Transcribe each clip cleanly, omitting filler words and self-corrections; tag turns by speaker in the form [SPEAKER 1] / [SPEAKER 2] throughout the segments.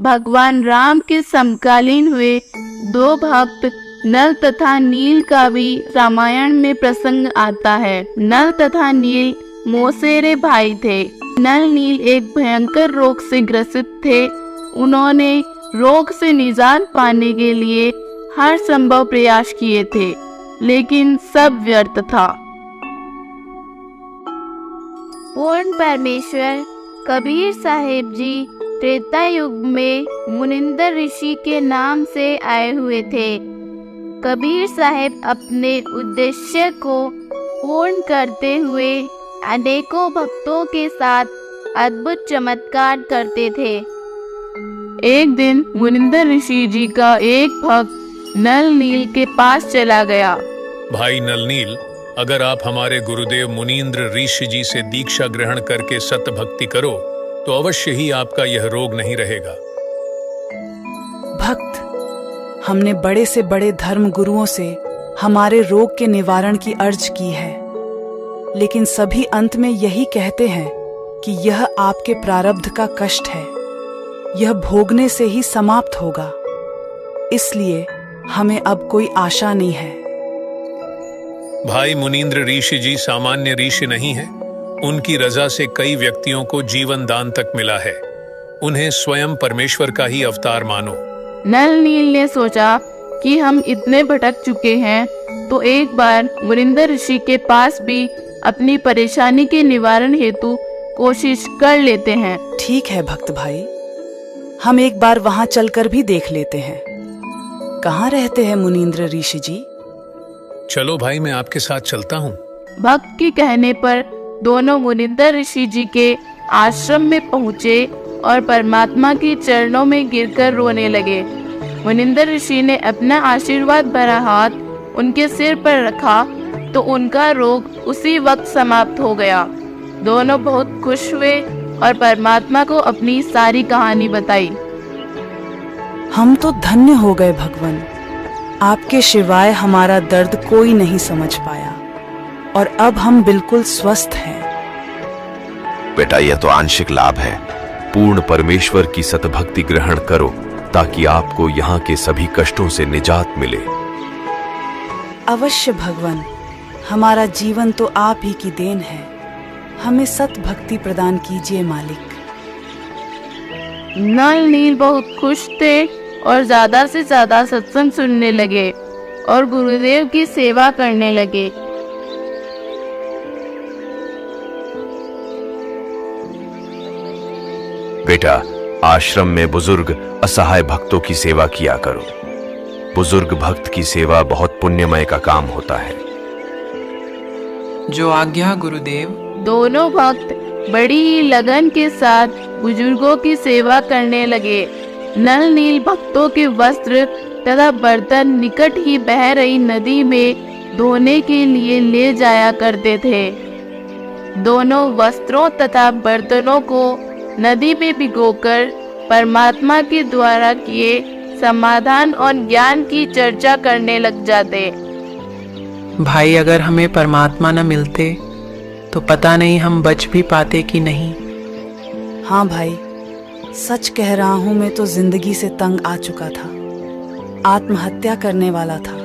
[SPEAKER 1] भगवान राम के समकालीन हुए दो भक्त नल तथा नील का भी रामायण में प्रसंग आता है। नल तथा नील मौसेरे भाई थे। नल नील एक भयंकर रोग से ग्रसित थे। उन्होंने रोग से निजात पाने के लिए हर संभव प्रयास किए थे, लेकिन सब व्यर्थ था। पूर्ण परमेश्वर कबीर साहिब जी त्रेता युग में मुनिंदर ऋषि के नाम से आए हुए थे। कबीर साहिब अपने उद्देश्य को पूर्ण करते हुए अनेकों भक्तों के साथ अद्भुत चमत्कार करते थे। एक दिन मुनिंदर ऋषि जी का एक भक्त नल नील के पास चला गया।
[SPEAKER 2] भाई नल नील, अगर आप हमारे गुरुदेव मुनींद्र ऋषि जी से दीक्षा ग्रहण करके सत भक्ति करो तो अवश्य ही आपका यह रोग नहीं रहेगा।
[SPEAKER 3] भक्त, हमने बड़े से बड़े धर्म गुरुओं से हमारे रोग के निवारण की अर्ज की है, लेकिन सभी अंत में यही कहते हैं कि यह आपके प्रारब्ध का कष्ट है, यह भोगने से ही समाप्त होगा। इसलिए हमें अब कोई आशा नहीं है।
[SPEAKER 2] भाई मुनींद्र ऋषि जी सामान्य ऋषि नहीं है। उनकी रजा से कई व्यक्तियों को जीवन दान तक मिला है। उन्हें स्वयं परमेश्वर का ही अवतार मानो।
[SPEAKER 1] नल नील ने सोचा कि हम इतने भटक चुके हैं तो एक बार मुनिंदर ऋषि के पास भी अपनी परेशानी के निवारण हेतु कोशिश कर लेते हैं।
[SPEAKER 3] ठीक है भक्त भाई, हम एक बार वहां चलकर भी देख लेते हैं। कहाँ रहते हैं मुनींद्र ऋषि जी?
[SPEAKER 2] चलो भाई, मैं आपके साथ चलता हूँ।
[SPEAKER 1] भक्त के कहने पर दोनों मुनिंदर ऋषि जी के आश्रम में पहुँचे और परमात्मा के चरणों में गिरकर रोने लगे। मुनिंदर ऋषि ने अपना आशीर्वाद भरा हाथ उनके सिर पर रखा तो उनका रोग उसी वक्त समाप्त हो गया। दोनों बहुत खुश हुए और परमात्मा को अपनी सारी कहानी बताई।
[SPEAKER 3] हम तो धन्य हो गए भगवान, आपके सिवाय हमारा दर्द कोई नहीं समझ पाया और अब हम बिल्कुल स्वस्थ हैं।
[SPEAKER 4] बेटा, यह तो आंशिक लाभ है। पूर्ण परमेश्वर की सतभक्ति ग्रहण करो ताकि आपको यहाँ के सभी कष्टों से निजात मिले।
[SPEAKER 3] अवश्य भगवान, हमारा जीवन तो आप ही की देन है। हमें सतभक्ति प्रदान कीजिए मालिक।
[SPEAKER 1] नल नील बहुत खुश थे और ज्यादा से ज्यादा सत्संग सुनने लगे और गुरुदेव की सेवा करने लगे।
[SPEAKER 4] बेटा, आश्रम में बुजुर्ग असहाय भक्तों की सेवा किया करो। बुजुर्ग भक्त की सेवा बहुत पुण्यमय का काम होता है।
[SPEAKER 5] जो आज्ञा गुरुदेव।
[SPEAKER 1] दोनों भक्त बड़ी ही लगन के साथ बुजुर्गों की सेवा करने लगे। नल नील भक्तों के वस्त्र तथा बर्तन निकट ही बह रही नदी में धोने के लिए ले जाया करते थे। दोनों वस्त्रों तथा बर्तनों को नदी में भिगोकर परमात्मा के द्वारा किए समाधान और ज्ञान की चर्चा करने लग जाते।
[SPEAKER 5] भाई, अगर हमें परमात्मा न मिलते तो पता नहीं हम बच भी पाते कि नहीं।
[SPEAKER 3] हाँ भाई, सच कह रहा हूँ, मैं तो जिंदगी से तंग आ चुका था, आत्महत्या करने वाला था।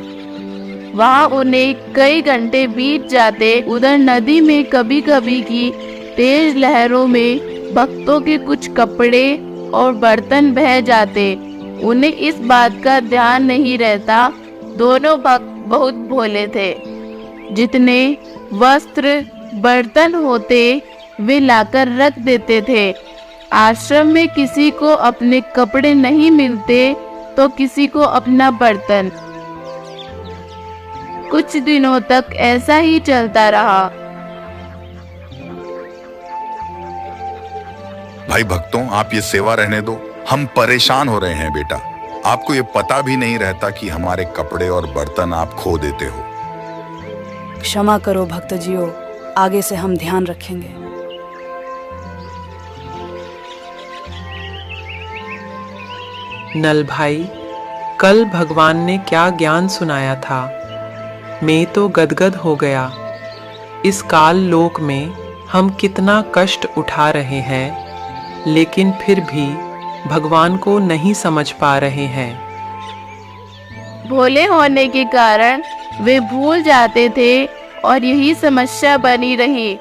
[SPEAKER 1] वहाँ उन्हें कई घंटे बीत जाते। उधर नदी में कभी कभी की तेज लहरों में भक्तों के कुछ कपड़े और बर्तन बह जाते। उन्हें इस बात का ध्यान नहीं रहता। दोनों भक्त बहुत भोले थे। जितने वस्त्र बर्तन होते वे लाकर रख देते थे। आश्रम में किसी को अपने कपड़े नहीं मिलते तो किसी को अपना बर्तन। कुछ दिनों तक ऐसा ही चलता रहा।
[SPEAKER 6] भाई भक्तों, आप ये सेवा रहने दो, हम परेशान हो रहे हैं बेटा। आपको ये पता भी नहीं रहता कि हमारे कपड़े और बर्तन आप खो देते हो।
[SPEAKER 3] क्षमा करो भक्तजियों, आगे से हम ध्यान रखेंगे।
[SPEAKER 5] नल भाई, कल भगवान ने क्या ज्ञान सुनाया था, मैं तो गदगद हो गया। इस काल लोक में हम कितना कष्ट उठा रहे हैं, लेकिन फिर भी भगवान को नहीं समझ पा रहे हैं।
[SPEAKER 1] भोले होने के कारण वे भूल जाते थे और यही समस्या बनी रही।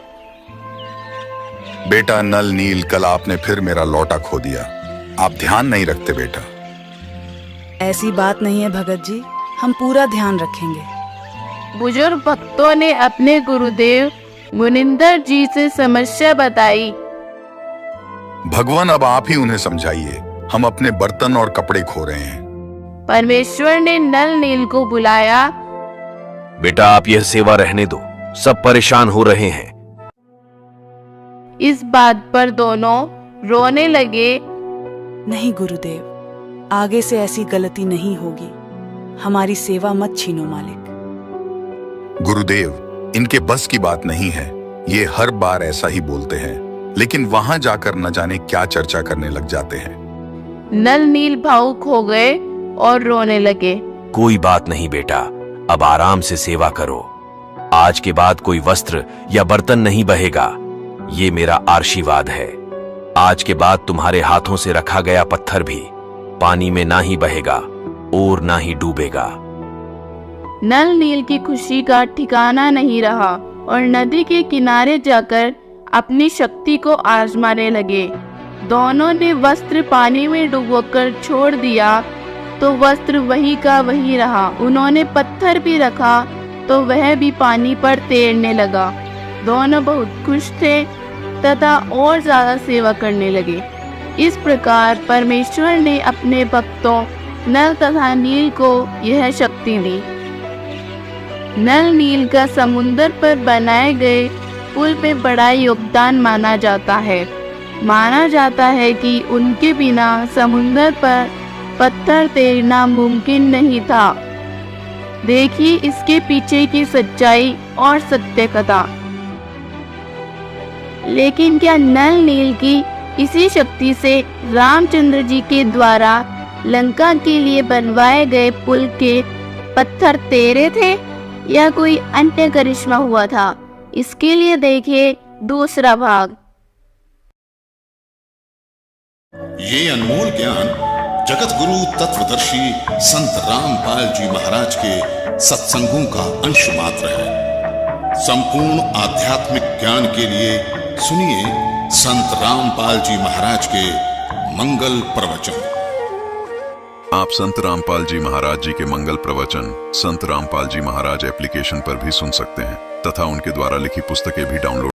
[SPEAKER 6] बेटा नल नील, कल आपने फिर मेरा लौटा खो दिया। आप ध्यान नहीं रखते बेटा।
[SPEAKER 3] ऐसी बात नहीं है भगत जी, हम पूरा ध्यान रखेंगे।
[SPEAKER 1] बुजुर्ग भक्तों ने अपने गुरुदेव मुनिंदर जी से समस्या बताई।
[SPEAKER 6] भगवान अब आप ही उन्हें समझाइए, हम अपने बर्तन और कपड़े खो रहे हैं।
[SPEAKER 1] परमेश्वर ने नल नील को बुलाया।
[SPEAKER 4] बेटा आप यह सेवा रहने दो, सब परेशान हो रहे हैं।
[SPEAKER 1] इस बात पर दोनों रोने लगे।
[SPEAKER 3] नहीं गुरुदेव, आगे से ऐसी गलती नहीं होगी। हमारी सेवा मत छीनो मालिक।
[SPEAKER 6] गुरुदेव, इनके बस की बात नहीं है। ये हर बार ऐसा ही बोलते हैं, लेकिन वहां जाकर न जाने क्या चर्चा करने लग जाते हैं।
[SPEAKER 1] नल नील भावुक हो गए और रोने लगे।
[SPEAKER 4] कोई बात नहीं बेटा, अब आराम से सेवा करो। आज के बाद कोई वस्त्र या बर्तन नहीं बहेगा, ये मेरा आशीर्वाद है। आज के बाद तुम्हारे हाथों से रखा गया पत्थर भी पानी में ना ही बहेगा और ना ही डूबेगा।
[SPEAKER 1] नल नील की खुशी का ठिकाना नहीं रहा और नदी के किनारे जाकर अपनी शक्ति को आजमाने लगे। दोनों ने वस्त्र पानी में डुबोकर छोड़ दिया तो वस्त्र वही का वही रहा। उन्होंने पत्थर भी रखा तो वह भी पानी पर तैरने लगा। दोनों बहुत खुश थे तथा और ज्यादा सेवा करने लगे। इस प्रकार परमेश्वर ने अपने भक्तों नल तथा नील को यह शक्ति दी। नल नील का समुद्र पर बनाए गए पुल में बड़ा योगदान माना जाता है। माना जाता है कि उनके बिना समुद्र पर पत्थर तैरना मुमकिन नहीं था। देखिए इसके पीछे की सच्चाई और सत्य कथा। लेकिन क्या नल नील की इसी शक्ति से रामचंद्र जी के द्वारा लंका के लिए बनवाए गए पुल के पत्थर तैरे थे या कोई अन्य करिश्मा हुआ था? इसके लिए देखिए दूसरा भाग।
[SPEAKER 7] ये अनमोल ज्ञान जगत गुरु तत्वदर्शी संत रामपाल जी महाराज के सत्संगों का अंश मात्र है। संपूर्ण आध्यात्मिक ज्ञान के लिए सुनिए संत रामपाल जी महाराज के मंगल प्रवचन।
[SPEAKER 8] आप संत रामपाल जी महाराज जी के मंगल प्रवचन संत रामपाल जी महाराज एप्लीकेशन पर भी सुन सकते हैं तथा उनके द्वारा लिखी पुस्तकें भी डाउनलोड